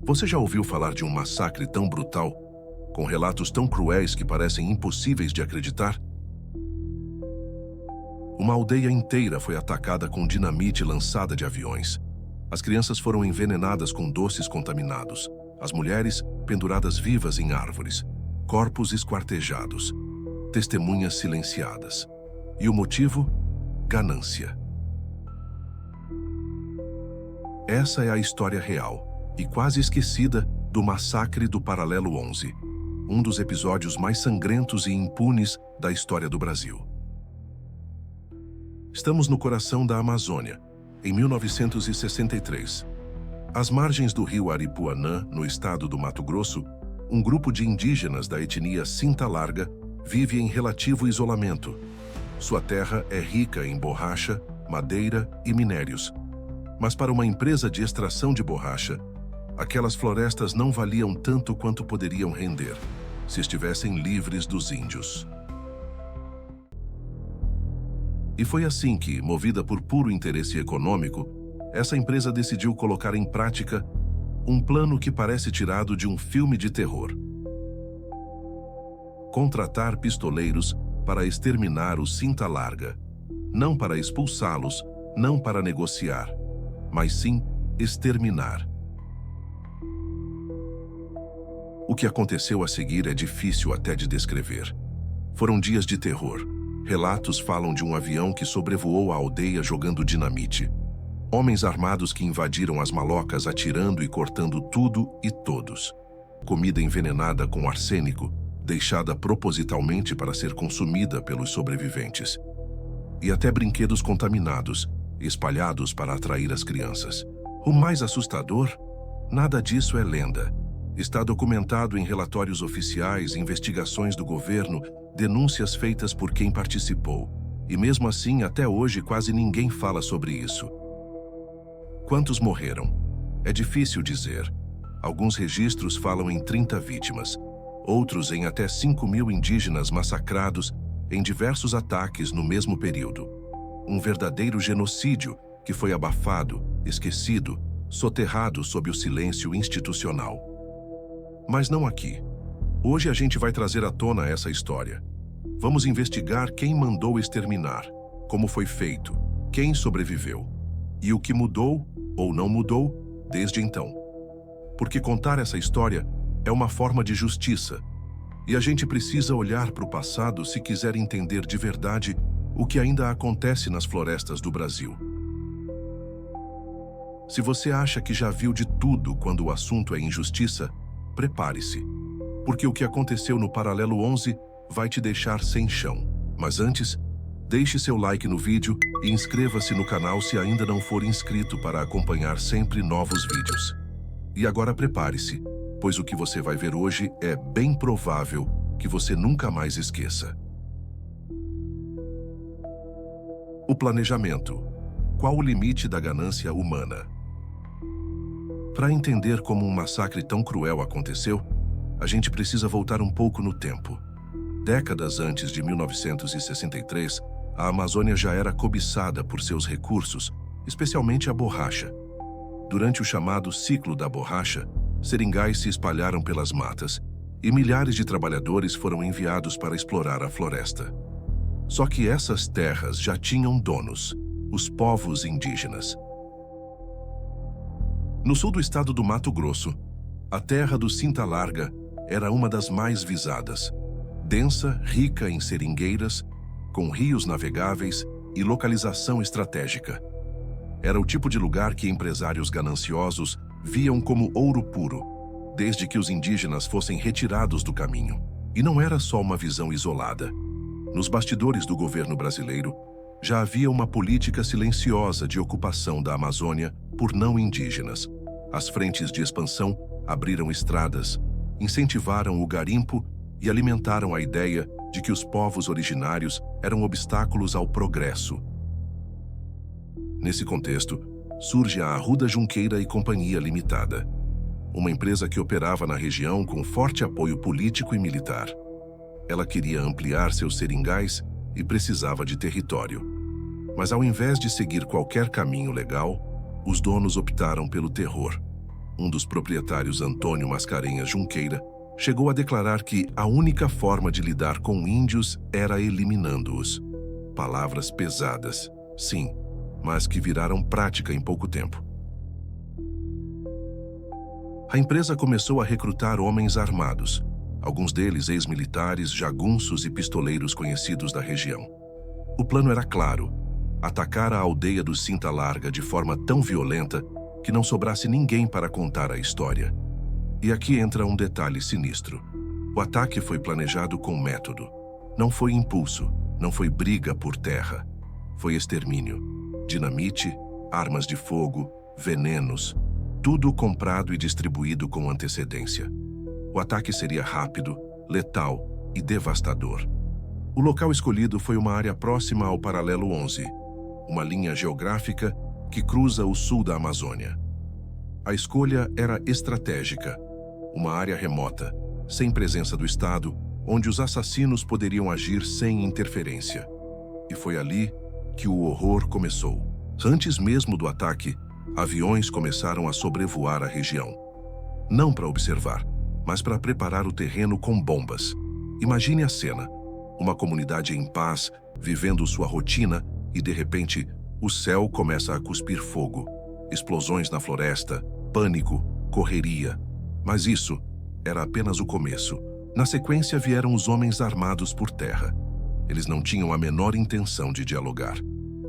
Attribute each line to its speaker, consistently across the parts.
Speaker 1: Você já ouviu falar de um massacre tão brutal, com relatos tão cruéis que parecem impossíveis de acreditar? Uma aldeia inteira foi atacada com dinamite lançada de aviões. As crianças foram envenenadas com doces contaminados. As mulheres penduradas vivas em árvores. Corpos esquartejados. Testemunhas silenciadas. E o motivo? Ganância. Essa é a história real, e quase esquecida, do massacre do Paralelo 11, um dos episódios mais sangrentos e impunes da história do Brasil. Estamos no coração da Amazônia, em 1963. Às margens do rio Aripuanã, no estado do Mato Grosso, um grupo de indígenas da etnia Cinta Larga vive em relativo isolamento. Sua terra é rica em borracha, madeira e minérios. Mas para uma empresa de extração de borracha, aquelas florestas não valiam tanto quanto poderiam render, se estivessem livres dos índios. E foi assim que, movida por puro interesse econômico, essa empresa decidiu colocar em prática um plano que parece tirado de um filme de terror. Contratar pistoleiros para exterminar os Cinta Larga, não para expulsá-los, não para negociar, mas sim exterminar. O que aconteceu a seguir é difícil até de descrever. Foram dias de terror. Relatos falam de um avião que sobrevoou a aldeia jogando dinamite. Homens armados que invadiram as malocas atirando e cortando tudo e todos. Comida envenenada com arsênico, deixada propositalmente para ser consumida pelos sobreviventes. E até brinquedos contaminados, espalhados para atrair as crianças. O mais assustador? Nada disso é lenda. Está documentado em relatórios oficiais, investigações do governo, denúncias feitas por quem participou. E mesmo assim, até hoje, quase ninguém fala sobre isso. Quantos morreram? É difícil dizer. Alguns registros falam em 30 vítimas. Outros em até 5.000 indígenas massacrados em diversos ataques no mesmo período. Um verdadeiro genocídio que foi abafado, esquecido, soterrado sob o silêncio institucional. Mas não aqui. Hoje a gente vai trazer à tona essa história. Vamos investigar quem mandou exterminar, como foi feito, quem sobreviveu e o que mudou ou não mudou desde então. Porque contar essa história é uma forma de justiça e a gente precisa olhar para o passado se quiser entender de verdade o que ainda acontece nas florestas do Brasil. Se você acha que já viu de tudo quando o assunto é injustiça, prepare-se, porque o que aconteceu no Paralelo 11 vai te deixar sem chão. Mas antes, deixe seu like no vídeo e inscreva-se no canal se ainda não for inscrito para acompanhar sempre novos vídeos. E agora prepare-se, pois o que você vai ver hoje é bem provável que você nunca mais esqueça. O planejamento. Qual o limite da ganância humana? Para entender como um massacre tão cruel aconteceu, a gente precisa voltar um pouco no tempo. Décadas antes de 1963, a Amazônia já era cobiçada por seus recursos, especialmente a borracha. Durante o chamado ciclo da borracha, seringais se espalharam pelas matas e milhares de trabalhadores foram enviados para explorar a floresta. Só que essas terras já tinham donos, os povos indígenas. No sul do estado do Mato Grosso, a terra do Cinta Larga era uma das mais visadas. Densa, rica em seringueiras, com rios navegáveis e localização estratégica. Era o tipo de lugar que empresários gananciosos viam como ouro puro, desde que os indígenas fossem retirados do caminho. E não era só uma visão isolada. Nos bastidores do governo brasileiro, já havia uma política silenciosa de ocupação da Amazônia por não indígenas. As frentes de expansão abriram estradas, incentivaram o garimpo e alimentaram a ideia de que os povos originários eram obstáculos ao progresso. Nesse contexto, surge a Arruda Junqueira e Companhia Limitada, uma empresa que operava na região com forte apoio político e militar. Ela queria ampliar seus seringais e precisava de território. Mas ao invés de seguir qualquer caminho legal, os donos optaram pelo terror. Um dos proprietários, Antônio Mascarenhas Junqueira, chegou a declarar que a única forma de lidar com índios era eliminando-os. Palavras pesadas, sim, mas que viraram prática em pouco tempo. A empresa começou a recrutar homens armados, alguns deles ex-militares, jagunços e pistoleiros conhecidos da região. O plano era claro: atacar a aldeia do Cinta Larga de forma tão violenta que não sobrasse ninguém para contar a história. E aqui entra um detalhe sinistro. O ataque foi planejado com método. Não foi impulso, não foi briga por terra. Foi extermínio. Dinamite, armas de fogo, venenos, tudo comprado e distribuído com antecedência. O ataque seria rápido, letal e devastador. O local escolhido foi uma área próxima ao Paralelo 11, uma linha geográfica que cruza o sul da Amazônia. A escolha era estratégica, uma área remota, sem presença do Estado, onde os assassinos poderiam agir sem interferência. E foi ali que o horror começou. Antes mesmo do ataque, aviões começaram a sobrevoar a região. Não para observar, mas para preparar o terreno com bombas. Imagine a cena: uma comunidade em paz, vivendo sua rotina, e de repente, o céu começa a cuspir fogo. Explosões na floresta, pânico, correria. Mas isso era apenas o começo. Na sequência vieram os homens armados por terra. Eles não tinham a menor intenção de dialogar.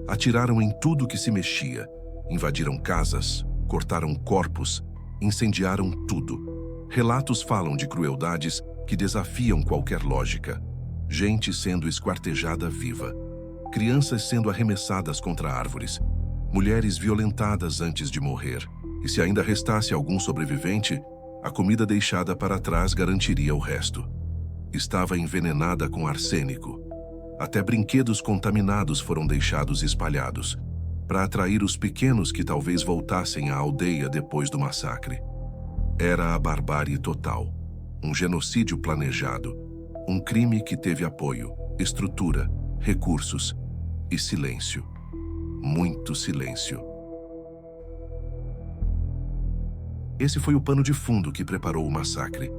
Speaker 1: Atiraram em tudo que se mexia. Invadiram casas, cortaram corpos, incendiaram tudo. Relatos falam de crueldades que desafiam qualquer lógica. Gente sendo esquartejada viva. Crianças sendo arremessadas contra árvores. Mulheres violentadas antes de morrer. E se ainda restasse algum sobrevivente, a comida deixada para trás garantiria o resto. Estava envenenada com arsênico. Até brinquedos contaminados foram deixados espalhados, para atrair os pequenos que talvez voltassem à aldeia depois do massacre. Era a barbárie total. Um genocídio planejado. Um crime que teve apoio, estrutura, recursos e silêncio. Muito silêncio. Esse foi o pano de fundo que preparou o massacre.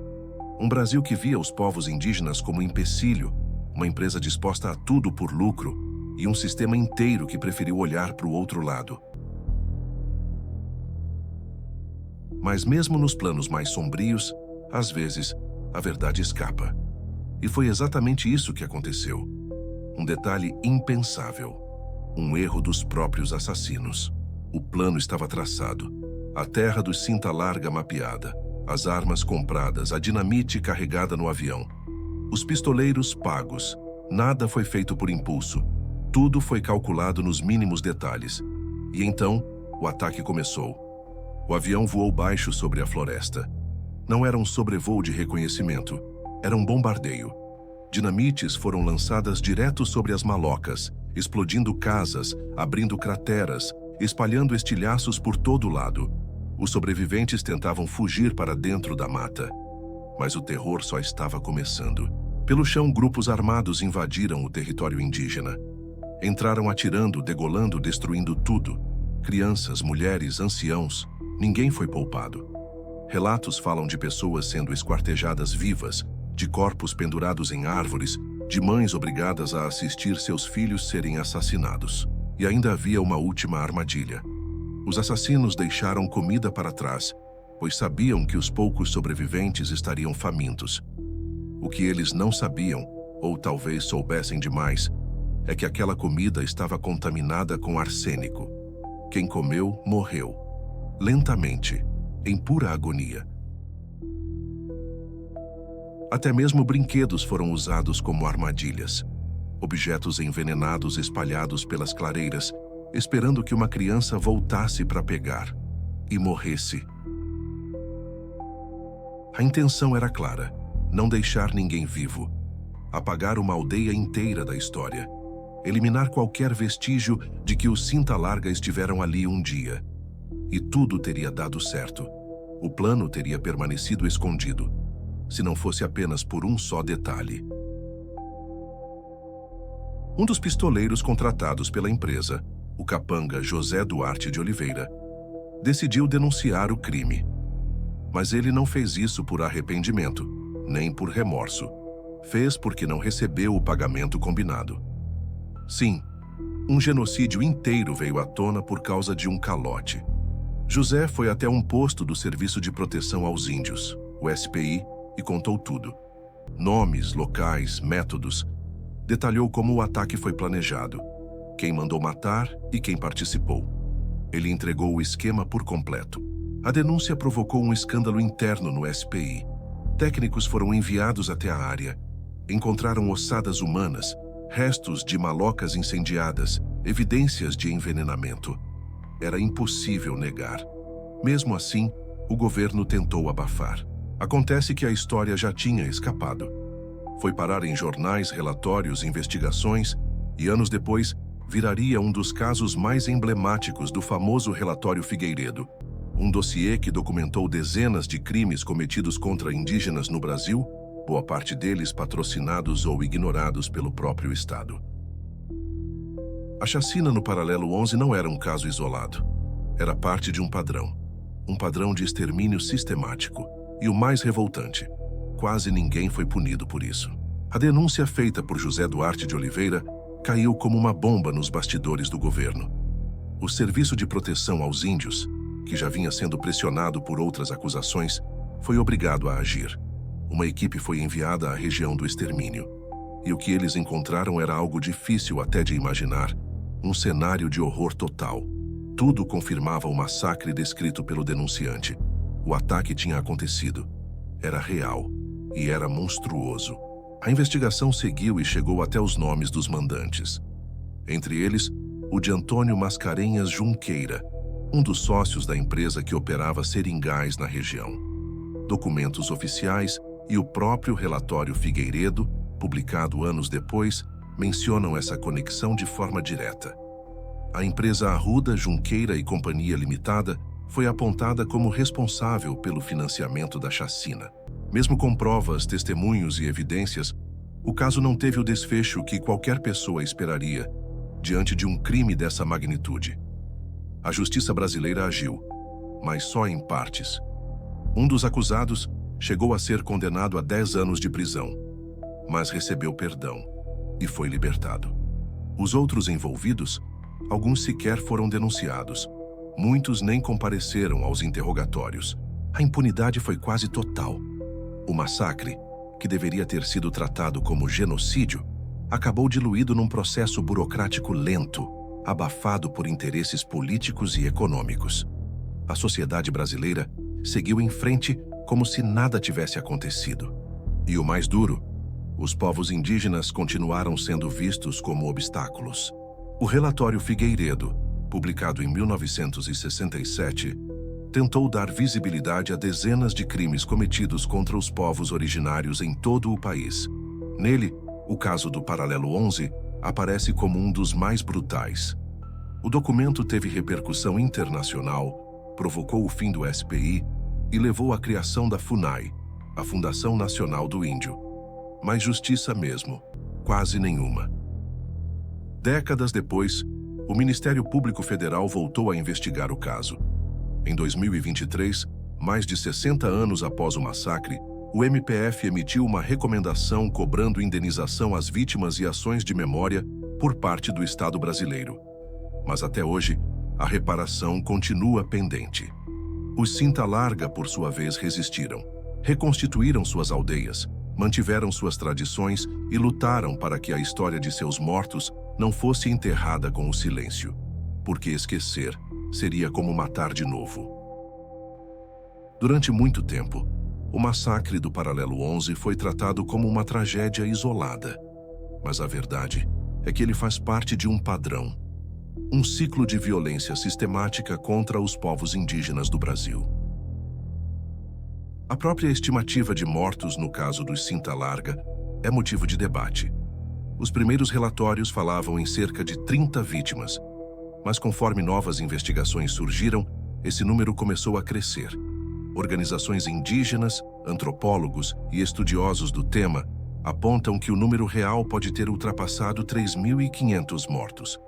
Speaker 1: Um Brasil que via os povos indígenas como empecilho, uma empresa disposta a tudo por lucro e um sistema inteiro que preferiu olhar para o outro lado. Mas mesmo nos planos mais sombrios, às vezes, a verdade escapa. E foi exatamente isso que aconteceu. Um detalhe impensável. Um erro dos próprios assassinos. O plano estava traçado. A terra do Cinta Larga mapeada. As armas compradas, a dinamite carregada no avião. Os pistoleiros pagos. Nada foi feito por impulso. Tudo foi calculado nos mínimos detalhes. E então, o ataque começou. O avião voou baixo sobre a floresta. Não era um sobrevoo de reconhecimento. Era um bombardeio. Dinamites foram lançadas direto sobre as malocas, explodindo casas, abrindo crateras, espalhando estilhaços por todo lado. Os sobreviventes tentavam fugir para dentro da mata. Mas o terror só estava começando. Pelo chão, grupos armados invadiram o território indígena. Entraram atirando, degolando, destruindo tudo. Crianças, mulheres, anciãos. Ninguém foi poupado. Relatos falam de pessoas sendo esquartejadas vivas, de corpos pendurados em árvores, de mães obrigadas a assistir seus filhos serem assassinados. E ainda havia uma última armadilha. Os assassinos deixaram comida para trás, pois sabiam que os poucos sobreviventes estariam famintos. O que eles não sabiam, ou talvez soubessem demais, é que aquela comida estava contaminada com arsênico. Quem comeu, morreu. Lentamente, em pura agonia. Até mesmo brinquedos foram usados como armadilhas. Objetos envenenados espalhados pelas clareiras, esperando que uma criança voltasse para pegar e morresse. A intenção era clara: não deixar ninguém vivo. Apagar uma aldeia inteira da história. Eliminar qualquer vestígio de que os Cinta Larga estiveram ali um dia. E tudo teria dado certo. O plano teria permanecido escondido, se não fosse apenas por um só detalhe. Um dos pistoleiros contratados pela empresa, o capanga José Duarte de Oliveira, decidiu denunciar o crime. Mas ele não fez isso por arrependimento, nem por remorso. Fez porque não recebeu o pagamento combinado. Sim, um genocídio inteiro veio à tona por causa de um calote. José foi até um posto do Serviço de Proteção aos Índios, o SPI, e contou tudo. Nomes, locais, métodos. Detalhou como o ataque foi planejado, quem mandou matar e quem participou. Ele entregou o esquema por completo. A denúncia provocou um escândalo interno no SPI. Técnicos foram enviados até a área. Encontraram ossadas humanas, restos de malocas incendiadas, evidências de envenenamento. Era impossível negar. Mesmo assim, o governo tentou abafar. Acontece que a história já tinha escapado. Foi parar em jornais, relatórios, investigações e, anos depois, viraria um dos casos mais emblemáticos do famoso Relatório Figueiredo, um dossiê que documentou dezenas de crimes cometidos contra indígenas no Brasil, boa parte deles patrocinados ou ignorados pelo próprio Estado. A chacina no Paralelo 11 não era um caso isolado. Era parte de um padrão de extermínio sistemático. E o mais revoltante, quase ninguém foi punido por isso. A denúncia feita por José Duarte de Oliveira caiu como uma bomba nos bastidores do governo. O Serviço de Proteção aos Índios, que já vinha sendo pressionado por outras acusações, foi obrigado a agir. Uma equipe foi enviada à região do extermínio. E o que eles encontraram era algo difícil até de imaginar, um cenário de horror total. Tudo confirmava o massacre descrito pelo denunciante. O ataque tinha acontecido. Era real e era monstruoso. A investigação seguiu e chegou até os nomes dos mandantes. Entre eles, o de Antônio Mascarenhas Junqueira, um dos sócios da empresa que operava seringais na região. Documentos oficiais e o próprio relatório Figueiredo, publicado anos depois, mencionam essa conexão de forma direta. A empresa Arruda, Junqueira e Companhia Limitada foi apontada como responsável pelo financiamento da chacina. Mesmo com provas, testemunhos e evidências, o caso não teve o desfecho que qualquer pessoa esperaria diante de um crime dessa magnitude. A justiça brasileira agiu, mas só em partes. Um dos acusados chegou a ser condenado a 10 anos de prisão, mas recebeu perdão e foi libertado. Os outros envolvidos, alguns sequer foram denunciados. Muitos nem compareceram aos interrogatórios. A impunidade foi quase total. O massacre, que deveria ter sido tratado como genocídio, acabou diluído num processo burocrático lento, abafado por interesses políticos e econômicos. A sociedade brasileira seguiu em frente como se nada tivesse acontecido. E o mais duro, os povos indígenas continuaram sendo vistos como obstáculos. O relatório Figueiredo, publicado em 1967, tentou dar visibilidade a dezenas de crimes cometidos contra os povos originários em todo o país. Nele, o caso do Paralelo 11 aparece como um dos mais brutais. O documento teve repercussão internacional, provocou o fim do SPI e levou à criação da FUNAI, a Fundação Nacional do Índio. Mas justiça mesmo, quase nenhuma. Décadas depois, o Ministério Público Federal voltou a investigar o caso. Em 2023, mais de 60 anos após o massacre, o MPF emitiu uma recomendação cobrando indenização às vítimas e ações de memória por parte do Estado brasileiro. Mas até hoje, a reparação continua pendente. Os Cinta Larga, por sua vez, resistiram. Reconstituíram suas aldeias, mantiveram suas tradições e lutaram para que a história de seus mortos não fosse enterrada com o silêncio. Porque esquecer seria como matar de novo. Durante muito tempo, o massacre do Paralelo 11 foi tratado como uma tragédia isolada. Mas a verdade é que ele faz parte de um padrão. Um ciclo de violência sistemática contra os povos indígenas do Brasil. A própria estimativa de mortos no caso dos Cinta Larga é motivo de debate. Os primeiros relatórios falavam em cerca de 30 vítimas, mas conforme novas investigações surgiram, esse número começou a crescer. Organizações indígenas, antropólogos e estudiosos do tema apontam que o número real pode ter ultrapassado 3.500 mortos.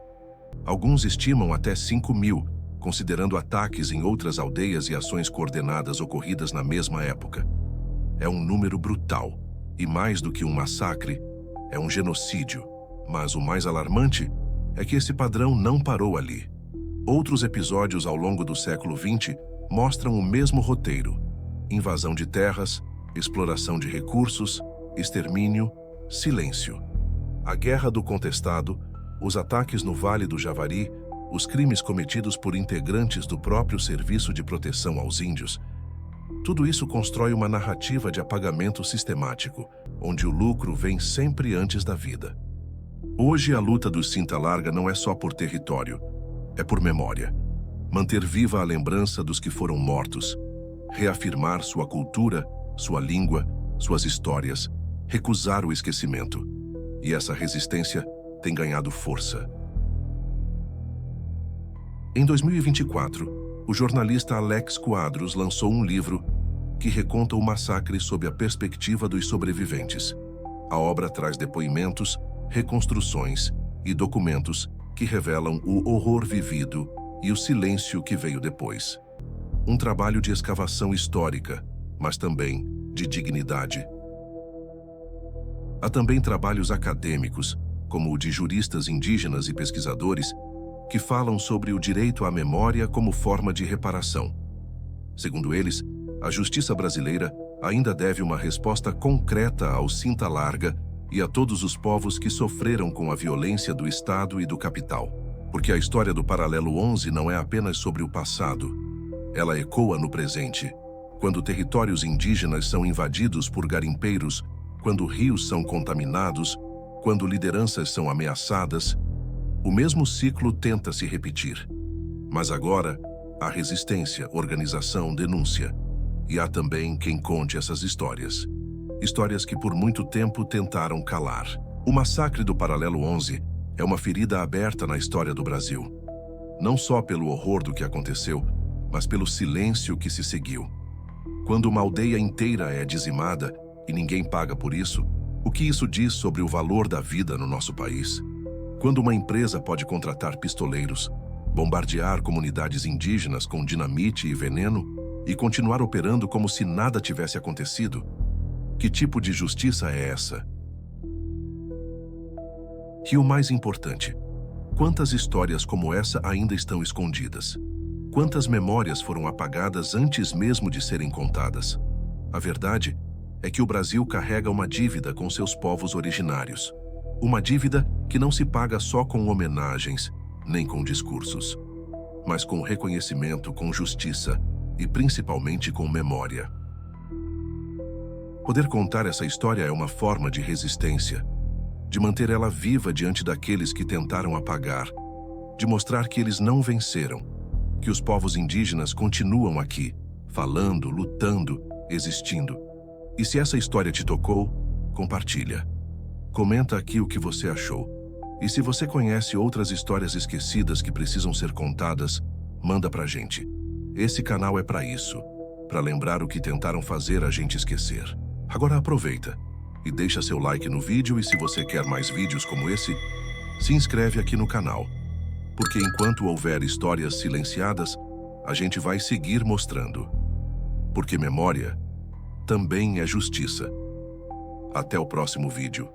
Speaker 1: Alguns estimam até 5.000, considerando ataques em outras aldeias e ações coordenadas ocorridas na mesma época. É um número brutal, e mais do que um massacre, é um genocídio. Mas o mais alarmante é que esse padrão não parou ali. Outros episódios ao longo do século XX mostram o mesmo roteiro: invasão de terras, exploração de recursos, extermínio, silêncio. A Guerra do Contestado, os ataques no Vale do Javari, os crimes cometidos por integrantes do próprio Serviço de Proteção aos Índios. Tudo isso constrói uma narrativa de apagamento sistemático, onde o lucro vem sempre antes da vida. Hoje, a luta dos Cinta Larga não é só por território, é por memória. Manter viva a lembrança dos que foram mortos, reafirmar sua cultura, sua língua, suas histórias, recusar o esquecimento. E essa resistência tem ganhado força. Em 2024, o jornalista Alex Quadros lançou um livro que reconta o massacre sob a perspectiva dos sobreviventes. A obra traz depoimentos, reconstruções e documentos que revelam o horror vivido e o silêncio que veio depois. Um trabalho de escavação histórica, mas também de dignidade. Há também trabalhos acadêmicos, como o de juristas indígenas e pesquisadores, que falam sobre o direito à memória como forma de reparação. Segundo eles, a justiça brasileira ainda deve uma resposta concreta ao Cinta Larga e a todos os povos que sofreram com a violência do Estado e do capital. Porque a história do Paralelo 11 não é apenas sobre o passado. Ela ecoa no presente, quando territórios indígenas são invadidos por garimpeiros, quando rios são contaminados, quando lideranças são ameaçadas. O mesmo ciclo tenta se repetir. Mas agora, há resistência, organização, denúncia. E há também quem conte essas histórias. Histórias que por muito tempo tentaram calar. O massacre do Paralelo 11 é uma ferida aberta na história do Brasil. Não só pelo horror do que aconteceu, mas pelo silêncio que se seguiu. Quando uma aldeia inteira é dizimada e ninguém paga por isso, o que isso diz sobre o valor da vida no nosso país? Quando uma empresa pode contratar pistoleiros, bombardear comunidades indígenas com dinamite e veneno e continuar operando como se nada tivesse acontecido, que tipo de justiça é essa? E o mais importante, quantas histórias como essa ainda estão escondidas? Quantas memórias foram apagadas antes mesmo de serem contadas? A verdade é que o Brasil carrega uma dívida com seus povos originários. Uma dívida que não se paga só com homenagens, nem com discursos, mas com reconhecimento, com justiça e principalmente com memória. Poder contar essa história é uma forma de resistência, de manter ela viva diante daqueles que tentaram apagar, de mostrar que eles não venceram, que os povos indígenas continuam aqui, falando, lutando, existindo. E se essa história te tocou, compartilha. Comenta aqui o que você achou. E se você conhece outras histórias esquecidas que precisam ser contadas, manda pra gente. Esse canal é pra isso, pra lembrar o que tentaram fazer a gente esquecer. Agora aproveita e deixa seu like no vídeo, e se você quer mais vídeos como esse, se inscreve aqui no canal. Porque enquanto houver histórias silenciadas, a gente vai seguir mostrando. Porque memória também é justiça. Até o próximo vídeo.